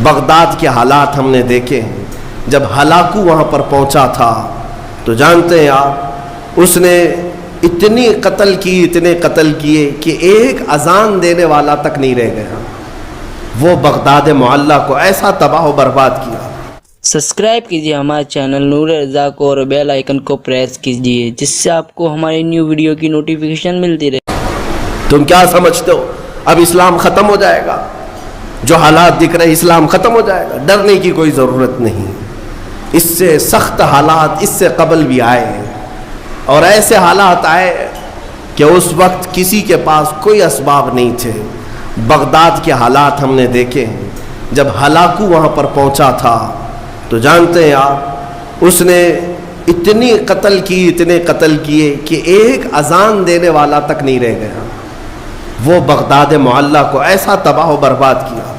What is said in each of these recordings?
Baghdad کے حالات ہم نے دیکھے ہیں. جب ہلاکو وہاں پر پہنچا تھا تو جانتے ہیں آپ اس نے اتنے قتل کیے کہ ایک اذان دینے والا تک نہیں رہ گیا. وہ بغداد معلیٰ کو ایسا تباہ و برباد کیا. سبسکرائب کیجیے ہمارے چینل نور رضا کو اور بیل آئیکن کو پریس کیجیے جس سے آپ کو ہماری نیو ویڈیو کی نوٹیفیکیشن ملتی رہے. تم کیا سمجھتے ہو اب اسلام ختم ہو جائے گا؟ جو حالات دکھ رہے اسلام ختم ہو جائے گا؟ ڈرنے کی کوئی ضرورت نہیں. اس سے سخت حالات اس سے قبل بھی آئے ہیں اور ایسے حالات آئے کہ اس وقت کسی کے پاس کوئی اسباب نہیں تھے. بغداد کے حالات ہم نے دیکھے ہیں. جب ہلاکو وہاں پر پہنچا تھا تو جانتے ہیں آپ اس نے اتنے قتل کیے کہ ایک اذان دینے والا تک نہیں رہ گیا. وہ بغداد معلیٰ کو ایسا تباہ و برباد کیا.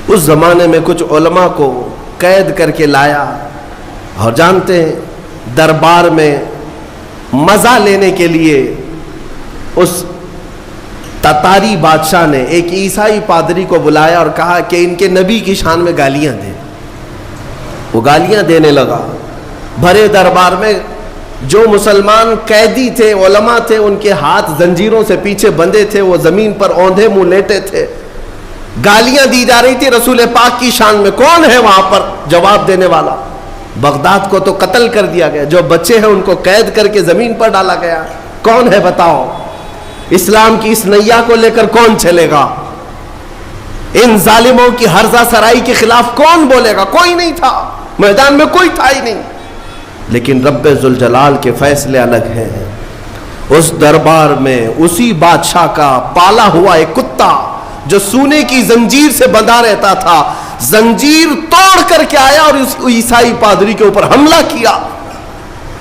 اس زمانے میں کچھ علماء کو قید کر کے لایا اور جانتے ہیں دربار میں مزہ لینے کے لیے اس تتاری بادشاہ نے ایک عیسائی پادری کو بلایا اور کہا کہ ان کے نبی کی شان میں گالیاں دیں. وہ گالیاں دینے لگا. بھرے دربار میں جو مسلمان قیدی تھے علماء تھے ان کے ہاتھ زنجیروں سے پیچھے بندھے تھے. وہ زمین پر اوندھے منہ لیٹے تھے. گالیاں دی جا رہی تھی رسول پاک کی شان میں. کون ہے وہاں پر جواب دینے والا؟ بغداد کو تو قتل کر دیا گیا. جو بچے ہیں ان کو قید کر کے زمین پر ڈالا گیا. کون ہے بتاؤ؟ اسلام کی اس نیا کو لے کر کون چلے گا؟ ان ظالموں کی ہرزہ سرائی کے خلاف کون بولے گا؟ کوئی نہیں تھا میدان میں، کوئی تھا ہی نہیں. لیکن رب ذوالجلال کے فیصلے الگ ہیں. اس دربار میں اسی بادشاہ کا پالا ہوا ایک کتا جو سونے کی زنجیر سے بندھا رہتا تھا زنجیر توڑ کر کے آیا اور اس عیسائی پادری کے اوپر حملہ کیا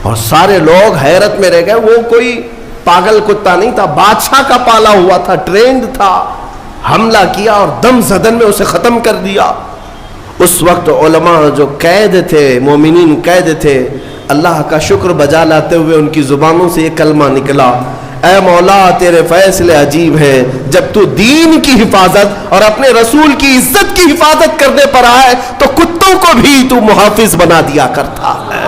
اور سارے لوگ حیرت میں رہ گئے. وہ کوئی پاگل کتا نہیں تھا، بادشاہ کا پالا ہوا تھا، ٹرینڈ تھا. حملہ کیا اور دم زدن میں اسے ختم کر دیا. اس وقت علماء جو قید تھے، مومنین قید تھے، اللہ کا شکر بجا لاتے ہوئے ان کی زبانوں سے یہ کلمہ نکلا: اے مولا تیرے فیصلے عجیب ہیں. جب تو دین کی حفاظت اور اپنے رسول کی عزت کی حفاظت کرنے پر آئے تو کتوں کو بھی تو محافظ بنا دیا کرتا ہے.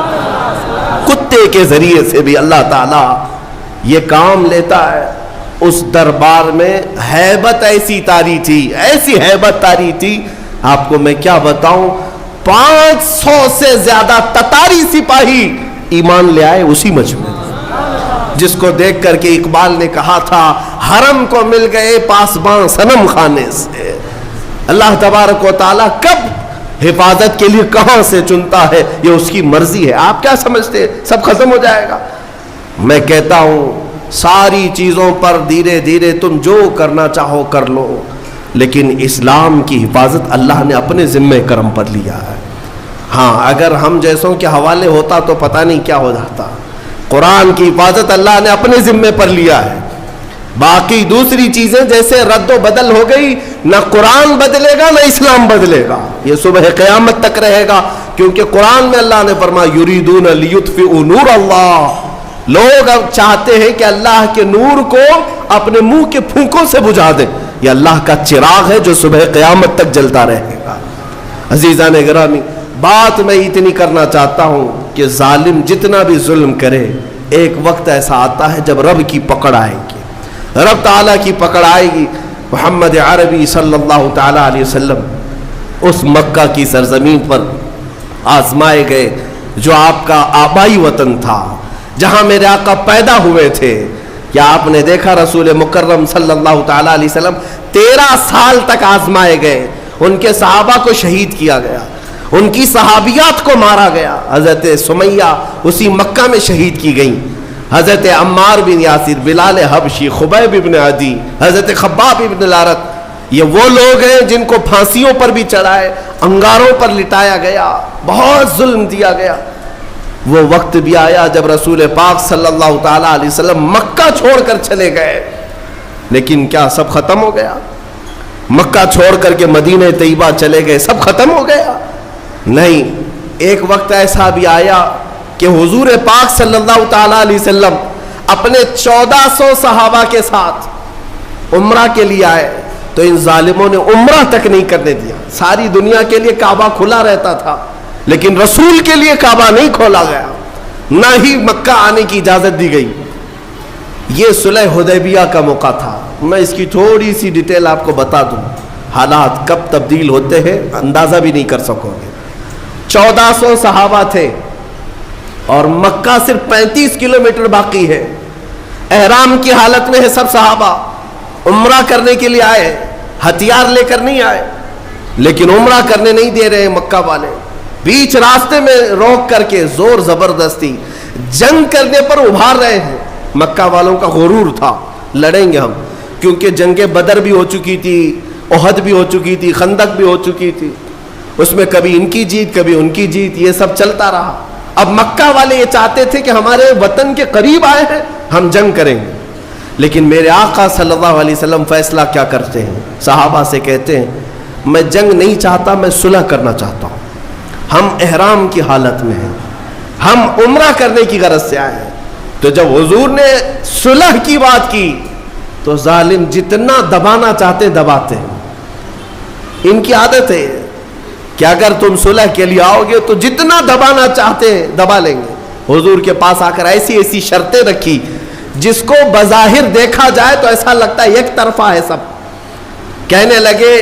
کتے کے ذریعے سے بھی اللہ تعالی یہ کام لیتا ہے. اس دربار میں ہیبت ایسی طاری تھی، ایسی ہیبت طاری تھی، آپ کو میں کیا بتاؤں. 500 سے زیادہ تتاری سپاہی ایمان لے آئے اسی مجمع میں، جس کو دیکھ کر کے اقبال نے کہا تھا حرم کو مل گئے پاسباں صنم خانے سے. اللہ تبارک و تعالیٰ کب حفاظت کے لیے کہاں سے چنتا ہے یہ اس کی مرضی ہے. آپ کیا سمجھتے سب ختم ہو جائے گا؟ میں کہتا ہوں ساری چیزوں پر دھیرے دھیرے تم جو کرنا چاہو کر لو، لیکن اسلام کی حفاظت اللہ نے اپنے ذمہ کرم پر لیا ہے. ہاں اگر ہم جیسوں کے حوالے ہوتا تو پتہ نہیں کیا ہو جاتا. قرآن کی حفاظت اللہ نے اپنے ذمہ پر لیا ہے. باقی دوسری چیزیں جیسے رد و بدل ہو گئی، نہ قرآن بدلے گا نہ اسلام بدلے گا. یہ صبح قیامت تک رہے گا، کیونکہ قرآن میں اللہ نے فرمایا یریدون لیطفئوا نور اللہ. لوگ اب چاہتے ہیں کہ اللہ کے نور کو اپنے منہ کے پھونکوں سے بجھا دیں. یہ اللہ کا چراغ ہے جو صبح قیامت تک جلتا رہے گا. عزیزان گرامی، بات میں اتنی کرنا چاہتا ہوں کہ ظالم جتنا بھی ظلم کرے ایک وقت ایسا آتا ہے جب رب کی پکڑ آئے گی، رب تعالیٰ کی پکڑ آئے گی. محمد عربی صلی اللہ تعالیٰ علیہ وسلم اس مکہ کی سرزمین پر آزمائے گئے جو آپ کا آبائی وطن تھا، جہاں میرے آقا پیدا ہوئے تھے. کیا آپ نے دیکھا رسول مکرم صلی اللہ تعالیٰ علیہ وسلم 13 سال تک آزمائے گئے. ان کے صحابہ کو شہید کیا گیا، ان کی صحابیات کو مارا گیا. حضرت سمیہ اسی مکہ میں شہید کی گئیں. حضرت عمار بن یاسر، بلال حبشی، خبیب بن عدی، حضرت خباب بن الارت، یہ وہ لوگ ہیں جن کو پھانسیوں پر بھی چڑھائے، انگاروں پر لٹایا گیا، بہت ظلم دیا گیا. وہ وقت بھی آیا جب رسول پاک صلی اللہ تعالیٰ علیہ وسلم مکہ چھوڑ کر چلے گئے. لیکن کیا سب ختم ہو گیا؟ مکہ چھوڑ کر کے مدینہ طیبہ چلے گئے، سب ختم ہو گیا؟ نہیں. ایک وقت ایسا بھی آیا کہ حضور پاک صلی اللہ تعالیٰ علیہ وسلم اپنے 1400 صحابہ کے ساتھ عمرہ کے لیے آئے تو ان ظالموں نے عمرہ تک نہیں کرنے دیا. ساری دنیا کے لیے کعبہ کھلا رہتا تھا لیکن رسول کے لیے کعبہ نہیں کھولا گیا, نہ ہی مکہ آنے کی اجازت دی گئی. یہ صلح حدیبیہ کا موقع تھا. میں اس کی تھوڑی سی ڈیٹیل آپ کو بتا دوں, حالات کب تبدیل ہوتے ہیں اندازہ بھی نہیں کر سکو گے. 1400 صحابہ تھے اور مکہ صرف 35 کلومیٹر باقی ہے. احرام کی حالت میں ہے سب صحابہ, عمرہ کرنے کے لیے آئے, ہتھیار لے کر نہیں آئے, لیکن عمرہ کرنے نہیں دے رہے مکہ والے. بیچ راستے میں روک کر کے زور زبردستی جنگ کرنے پر ابھار رہے ہیں. مکہ والوں کا غرور تھا لڑیں گے ہم, کیونکہ جنگ بدر بھی ہو چکی تھی, احد بھی ہو چکی تھی, خندق بھی ہو چکی تھی. اس میں کبھی ان کی جیت کبھی ان کی جیت, یہ سب چلتا رہا. اب مکہ والے یہ چاہتے تھے کہ ہمارے وطن کے قریب آئے ہیں, ہم جنگ کریں گے. لیکن میرے آقا صلی اللہ علیہ وسلم فیصلہ کیا کرتے ہیں, صحابہ سے کہتے ہیں میں جنگ نہیں چاہتا, میں صلح کرنا چاہتا ہوں. ہم احرام کی حالت میں ہیں, ہم عمرہ کرنے کی غرض سے آئے ہیں. تو جب حضور نے صلح کی بات کی تو ظالم جتنا دبانا چاہتے دباتے ہیں. ان کی عادت ہے کہ اگر تم صلح کے لیے آؤ گے تو جتنا دبانا چاہتے ہیں دبا لیں گے. حضور کے پاس آ کر ایسی ایسی شرطیں رکھی جس کو بظاہر دیکھا جائے تو ایسا لگتا ہے ایک طرفہ ہے سب. کہنے لگے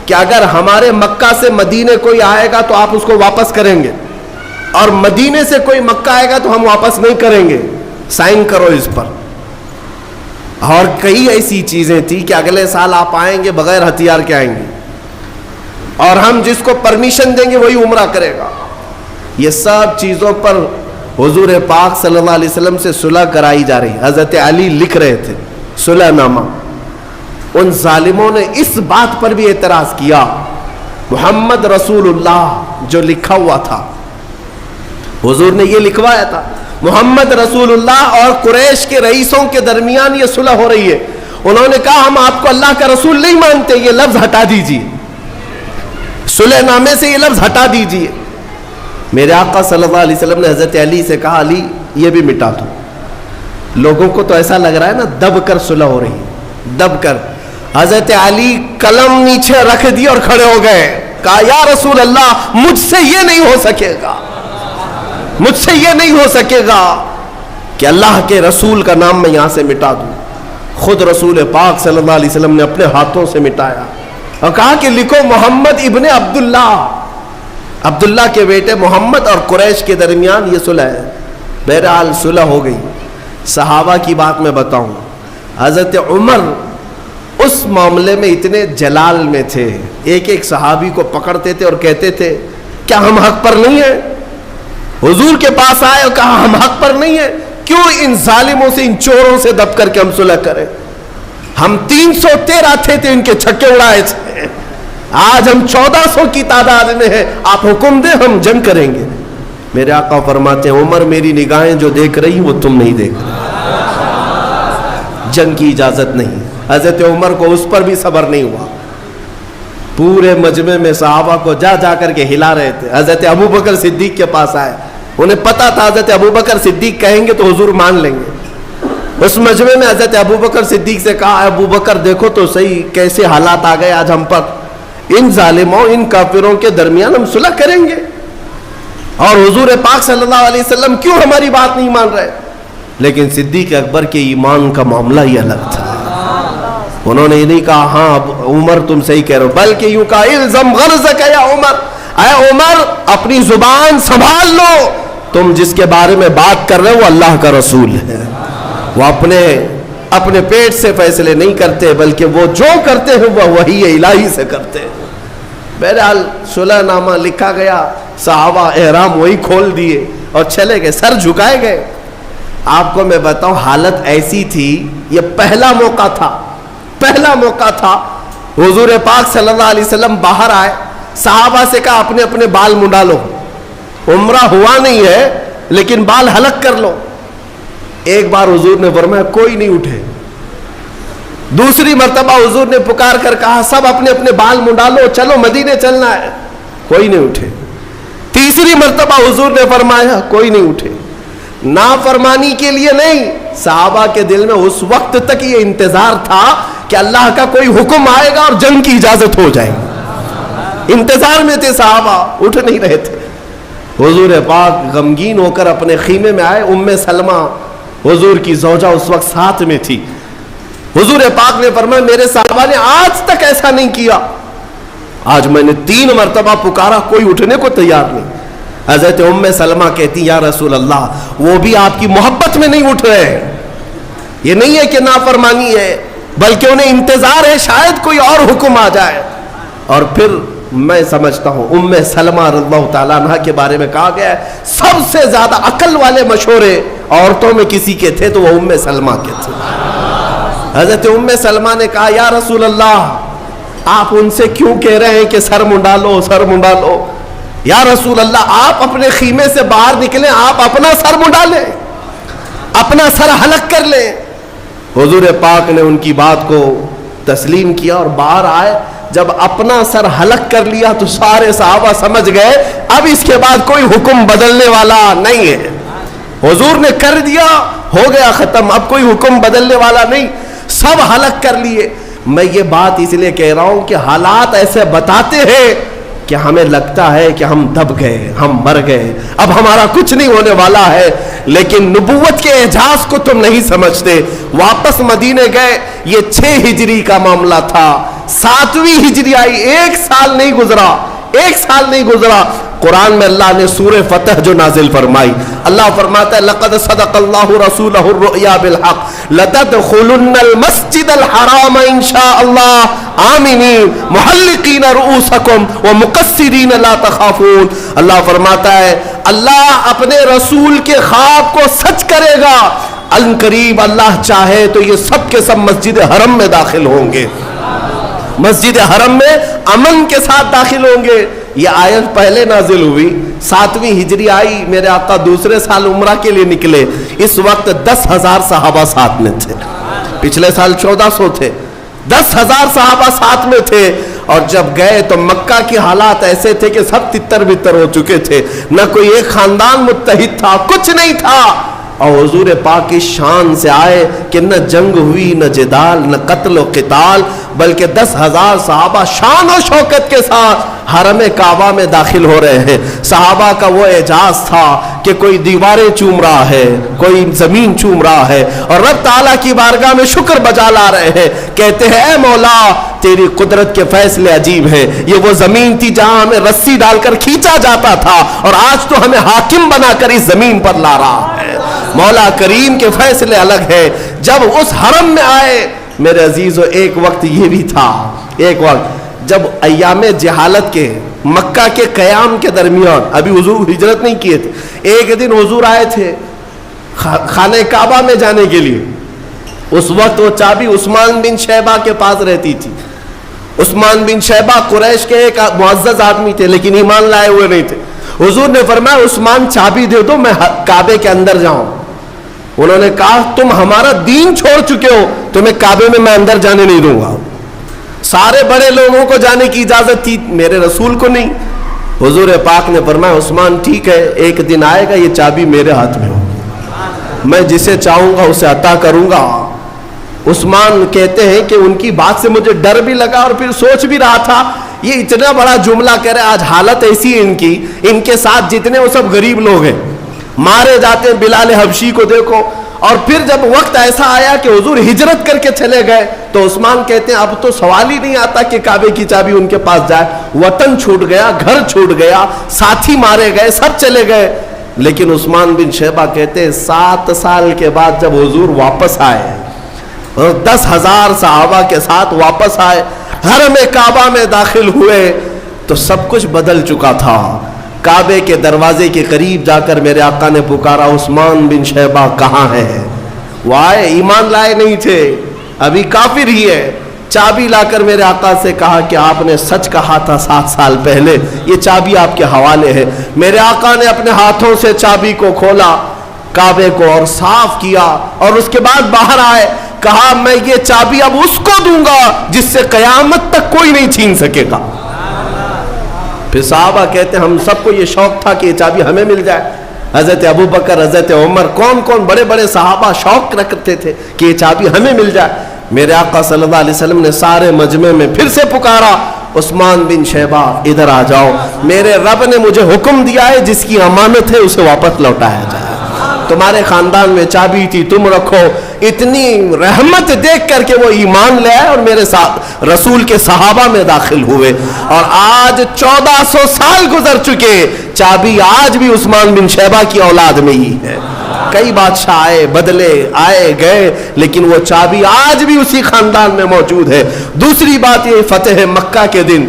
کہ اگر ہمارے مکہ سے مدینے کوئی آئے گا تو آپ اس کو واپس کریں گے, اور مدینے سے کوئی مکہ آئے گا تو ہم واپس نہیں کریں گے, سائن کرو اس پر. اور کئی ایسی چیزیں تھی کہ اگلے سال آپ آئیں گے بغیر ہتھیار کے آئیں گے, اور ہم جس کو پرمیشن دیں گے وہی عمرہ کرے گا. یہ سب چیزوں پر حضور پاک صلی اللہ علیہ وسلم سے صلح کرائی جا رہی. حضرت علی لکھ رہے تھے صلح نامہ. ان ظالموں نے اس بات پر بھی اعتراض کیا, محمد رسول اللہ جو لکھا ہوا تھا, حضور نے یہ لکھوایا تھا محمد رسول اللہ اور قریش کے رئیسوں کے درمیان یہ صلح ہو رہی ہے. انہوں نے کہا ہم آپ کو اللہ کا رسول نہیں مانتے, یہ لفظ ہٹا دیجیے, صلح نامے سے یہ لفظ ہٹا دیجیے. میرے آقا صلی اللہ علیہ وسلم نے حضرت علی سے کہا علی یہ بھی مٹا دو. لوگوں کو تو ایسا لگ رہا ہے نا دب کر صلح ہو رہی ہے, دب کر. حضرت علی قلم نیچے رکھ دی اور کھڑے ہو گئے, کہا یا رسول اللہ مجھ سے یہ نہیں ہو سکے گا, مجھ سے یہ نہیں ہو سکے گا کہ اللہ کے رسول کا نام میں یہاں سے مٹا دوں. خود رسول پاک صلی اللہ علیہ وسلم نے اپنے ہاتھوں سے مٹایا اور کہا کہ لکھو محمد ابن عبداللہ, عبداللہ کے بیٹے محمد اور قریش کے درمیان یہ صلح ہے. بہرحال صلح ہو گئی. صحابہ کی بات میں بتاؤں, حضرت عمر اس معاملے میں اتنے جلال میں تھے, ایک ایک صحابی کو پکڑتے تھے اور کہتے تھے کیا ہم حق پر نہیں ہیں. حضور کے پاس آئے اور کہا ہم حق پر نہیں ہیں, کیوں ان ظالموں سے ان چوروں سے دب کر کے ہم صلح کریں. ہم 313 تھے ان کے چھکے اڑائے تھے, آج ہم 1400 کی تعداد میں ہیں, آپ حکم دیں ہم جنگ کریں گے. میرے آقا فرماتے ہیں عمر میری نگاہیں جو دیکھ رہی وہ تم نہیں دیکھ رہے, جنگ کی اجازت نہیں. حضرت عمر کو اس پر بھی صبر نہیں ہوا, پورے مجمع میں صحابہ کو جا جا کر کے ہلا رہے تھے. حضرت ابو بکر صدیق کے پاس آئے, انہیں پتا تھا حضرت ابو بکر صدیق کہیں گے تو حضور مان لیں گے. اس مجمع میں حضرت ابو بکر صدیق سے کہا ابو بکر دیکھو تو صحیح کیسے حالات آ گئے آج ہم پر, ان ظالموں ان کافروں کے درمیان ہم صلح کریں گے اور حضور پاک صلی اللہ علیہ وسلم کیوں ہماری بات نہیں مان رہے. لیکن صدیق اکبر کے ایمان کا معاملہ ہی الگ تھا. انہوں نے یہ نہیں کہا ہاں عمر تم صحیح کہہ رہے ہو, بلکہ یوں کہا الزم غرضک یا عمر, اے عمر اپنی زبان سنبھال لو, تم جس کے بارے میں بات کر رہے ہو وہ اللہ کا رسول ہے, وہ اپنے پیٹ سے فیصلے نہیں کرتے بلکہ وہ جو کرتے ہیں وہ وحی الہی سے کرتے ہیں. بہرحال صلح نامہ لکھا گیا, صحابہ احرام وہی کھول دیے اور چلے گئے, سر جھکائے گئے. آپ کو میں بتاؤں حالت ایسی تھی, یہ پہلا موقع تھا, پہلا موقع تھا. حضور پاک صلی اللہ علیہ وسلم باہر آئے, صحابہ سے کہا اپنے اپنے بال منڈا لو, عمرہ ہوا نہیں ہے لیکن بال حلق کر لو. ایک بار حضور نے فرمایا کوئی نہیں اٹھے. دوسری مرتبہ حضور نے پکار کر کہا سب اپنے اپنے بال منڈا لو, چلو مدینے چلنا ہے. کوئی نہیں اٹھے. تیسری مرتبہ حضور نے فرمایا کوئی نہیں اٹھے. نافرمانی کے لیے نہیں, صحابہ کے دل میں اس وقت تک یہ انتظار تھا کہ اللہ کا کوئی حکم آئے گا اور جنگ کی اجازت ہو جائے گی. انتظار میں تھے صحابہ, اٹھ نہیں رہے تھے. حضور پاک غمگین ہو کر اپنے خیمے میں آئے. ام سلمہ حضور کی زوجہ اس وقت ساتھ میں تھی. حضور پاک نے فرمایا میرے صحابہ نے آج تک ایسا نہیں کیا, آج میں نے 3 مرتبہ پکارا, کوئی اٹھنے کو تیار نہیں. حضرت ام سلمہ کہتی یا رسول اللہ, وہ بھی آپ کی محبت میں نہیں اٹھ رہے ہیں. یہ نہیں ہے کہ نافرمانی ہے, بلکہ انہیں انتظار ہے شاید کوئی اور حکم آ جائے. اور پھر میں سمجھتا ہوں ام سلمہ رضی اللہ تعالیٰ عنہ کے بارے میں کہا گیا ہے سب سے زیادہ عقل والے مشورے عورتوں میں کسی کے تھے تو وہ ام سلمہ کے تھے. حضرت ام سلمہ نے کہا یا رسول اللہ, آپ ان سے کیوں کہہ رہے ہیں کہ سر منڈا لو, سر منڈا لو. یا رسول اللہ, آپ اپنے خیمے سے باہر نکلیں, آپ اپنا سر منڈا لیں, اپنا سر حلق کر لیں. حضور پاک نے ان کی بات کو تسلیم کیا اور باہر آئے. جب اپنا سر حلق کر لیا تو سارے صحابہ سمجھ گئے اب اس کے بعد کوئی حکم بدلنے والا نہیں ہے. حضور نے کر دیا, ہو گیا ختم, اب کوئی حکم بدلنے والا نہیں. سب حلق کر لیے. میں یہ بات اس لیے کہہ رہا ہوں کہ حالات ایسے بتاتے ہیں کہ ہمیں لگتا ہے کہ ہم دب گئے, ہم مر گئے, اب ہمارا کچھ نہیں ہونے والا ہے. لیکن نبوت کے اعجاز کو تم نہیں سمجھتے. واپس مدینے گئے, یہ 6 ہجری کا معاملہ تھا. 7ویں ہجری آئی, 1 سال نہیں گزرا, 1 سال نہیں گزرا. قرآن میں اللہ نے سورہ فتح جو نازل فرمائی, اللہ فرماتا ہے لقد صدق اللہ رسولہ الرؤیا بالحق لتدخلن المسجد الحرام ان شاء اللہ آمنین محلقین رؤوسکم ومقصرین لا تخافون. اللہ فرماتا ہے اللہ اپنے رسول کے خواب کو سچ کرے گا. ان قریب اللہ چاہے تو یہ سب کے سب مسجد حرم میں داخل ہوں گے, مسجد حرم میں امن کے ساتھ داخل ہوں گے. یہ آیت پہلے نازل ہوئی, 7ویں ہجری آئی, میرے آقا دوسرے سال عمرہ کے لیے نکلے. اس وقت 10,000 صحابہ ساتھ میں تھے, پچھلے سال 1400 تھے, 10,000 صحابہ ساتھ میں تھے. اور جب گئے تو مکہ کے حالات ایسے تھے کہ سب تتر بتر ہو چکے تھے, نہ کوئی ایک خاندان متحد تھا, کچھ نہیں تھا. اور حضور پاک کی شان سے آئے کہ نہ جنگ ہوئی, نہ جدال, نہ قتل و قتال, بلکہ 10,000 صحابہ شان و شوکت کے ساتھ حرم کعبہ میں داخل ہو رہے ہیں. صحابہ کا وہ اعجاز تھا کہ کوئی دیواریں چوم رہا ہے, کوئی زمین چوم رہا ہے, اور رب تعالیٰ کی بارگاہ میں شکر بجا لا رہے ہیں. کہتے ہیں اے مولا تیری قدرت کے فیصلے عجیب ہیں. یہ وہ زمین تھی جہاں ہمیں رسی ڈال کر کھینچا جاتا تھا, اور آج تو ہمیں حاکم بنا کر اس زمین پر لا رہا ہے. مولا کریم کے فیصلے الگ ہیں. جب اس حرم میں آئے میرے عزیزو, ایک وقت یہ بھی تھا, ایک وقت جب ایام جہالت کے مکہ کے قیام کے درمیان, ابھی حضور ہجرت نہیں کیے تھے, ایک دن حضور آئے تھے خانہ کعبہ میں جانے کے لیے. اس وقت وہ چابی عثمان بن شیبہ کے پاس رہتی تھی. عثمان بن شیبہ قریش کے ایک معزز آدمی تھے لیکن ایمان لائے ہوئے نہیں تھے. حضور نے فرمایا عثمان چابی دے دو, میں کعبے کے اندر جاؤں. انہوں نے کہا تم ہمارا دین چھوڑ چکے ہو, تمہیں کعبے میں اندر جانے نہیں دوں گا. سارے بڑے لوگوں کو جانے کی اجازت تھی, میرے رسول کو نہیں. حضور پاک نے فرمایا عثمان ٹھیک ہے, ایک دن آئے گا یہ چابی میرے ہاتھ میں ہوگی, میں جسے چاہوں گا اسے عطا کروں گا. عثمان کہتے ہیں کہ ان کی بات سے مجھے ڈر بھی لگا, اور پھر سوچ بھی رہا تھا یہ اتنا بڑا جملہ کہہ رہے, آج حالت ایسی ہے ان کی, ان کے ساتھ جتنے وہ سب غریب لوگ ہیں, مارے جاتے ہیں. بلال حبشی کو دیکھو. اور پھر جب وقت ایسا آیا کہ حضور ہجرت کر کے چلے گئے تو عثمان کہتے ہیں اب تو سوال ہی نہیں آتا کہ کعبے کی چابی ان کے پاس جائے. وطن چھوٹ گیا, گھر چھوٹ گیا, ساتھی مارے گئے, سب چلے گئے. لیکن عثمان بن شیبہ کہتے ہیں 7 سال کے بعد جب حضور واپس آئے, 10,000 صحابہ کے ساتھ واپس آئے, حرم کعبہ میں داخل ہوئے تو سب کچھ بدل چکا تھا. کعبے کے دروازے کے قریب جا کر میرے آقا نے پکارا عثمان بن شیبہ کہاں ہے. وہ آئے, ایمان لائے نہیں تھے, ابھی کافر ہی ہے. چابی لا کر میرے آقا سے کہا کہ آپ نے سچ کہا تھا 7 سال پہلے, یہ چابی آپ کے حوالے ہے. میرے آقا نے اپنے ہاتھوں سے چابی کو کھولا, کعبے کو اور صاف کیا, اور اس کے بعد باہر آئے, کہا میں یہ چابی اب اس کو دوں گا جس سے قیامت تک کوئی نہیں چھین سکے گا. پھر صحابہ کہتے ہیں ہم سب کو یہ شوق تھا کہ یہ چابی ہمیں مل جائے. حضرت ابوبکر, حضرت عمر, کون کون بڑے بڑے صحابہ شوق رکھتے تھے کہ یہ چابی ہمیں مل جائے. میرے آقا صلی اللہ علیہ وسلم نے سارے مجمع میں پھر سے پکارا, عثمان بن شیبہ ادھر آ جاؤ, میرے رب نے مجھے حکم دیا ہے جس کی امانت ہے اسے واپس لوٹایا جائے. تمہارے خاندان میں چابی تھی, تم رکھو. اتنی رحمت دیکھ کر کے وہ ایمان لے آئے اور میرے ساتھ رسول کے صحابہ میں داخل ہوئے. اور آج 1400 سال گزر چکے, چابی آج بھی عثمان بن شیبہ کی اولاد میں ہی ہے. کئی بادشاہ آئے بدلے, آئے گئے, لیکن وہ چابی آج بھی اسی خاندان میں موجود ہے. دوسری بات یہ, فتح مکہ کے دن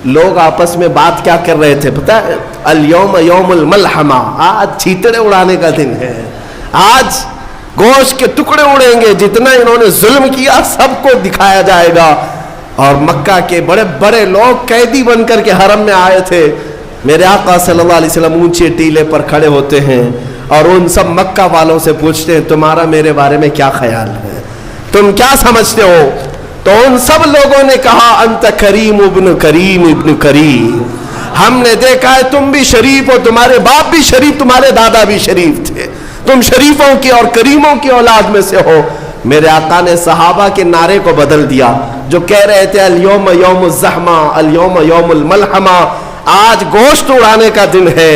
لوگ آپس میں بات کیا کر رہے تھے پتہ ہے؟ الیوم یوم الملحمہ, آج چیتڑے اڑانے کا دن ہے, آج گوشت کے ٹکڑے اڑیں گے, جتنا انہوں نے ظلم کیا سب کو دکھایا جائے گا. اور مکہ کے بڑے بڑے لوگ قیدی بن کر کے حرم میں آئے تھے. میرے آقا صلی اللہ علیہ وسلم اونچے ٹیلے پر کھڑے ہوتے ہیں اور ان سب مکہ والوں سے پوچھتے ہیں تمہارا میرے بارے میں کیا خیال ہے, تم کیا سمجھتے ہو؟ تو ان سب لوگوں نے کہا انت کریم ابن کریم ابن کریم, ہم نے دیکھا ہے تم بھی شریف ہو, تمہارے باپ بھی شریف, تمہارے دادا بھی شریف تھے, تم شریفوں کی اور کریموں کی اولاد میں سے ہو. میرے آقا نے صحابہ کے نعرے کو بدل دیا جو کہہ رہے تھے الیوم یوم الزحمہ, الیوم یوم الملحمہ, آج گوشت اڑانے کا دن ہے,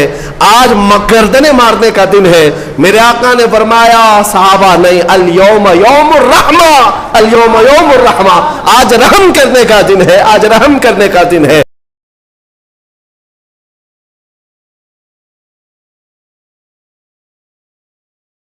آج گردنیں مارنے کا دن ہے. میرے آقا نے فرمایا صحابہ نہیں, الیوم یوم الرحمہ, الیوم یوم الرحمہ, آج رحم کرنے کا دن ہے, آج رحم کرنے کا دن ہے.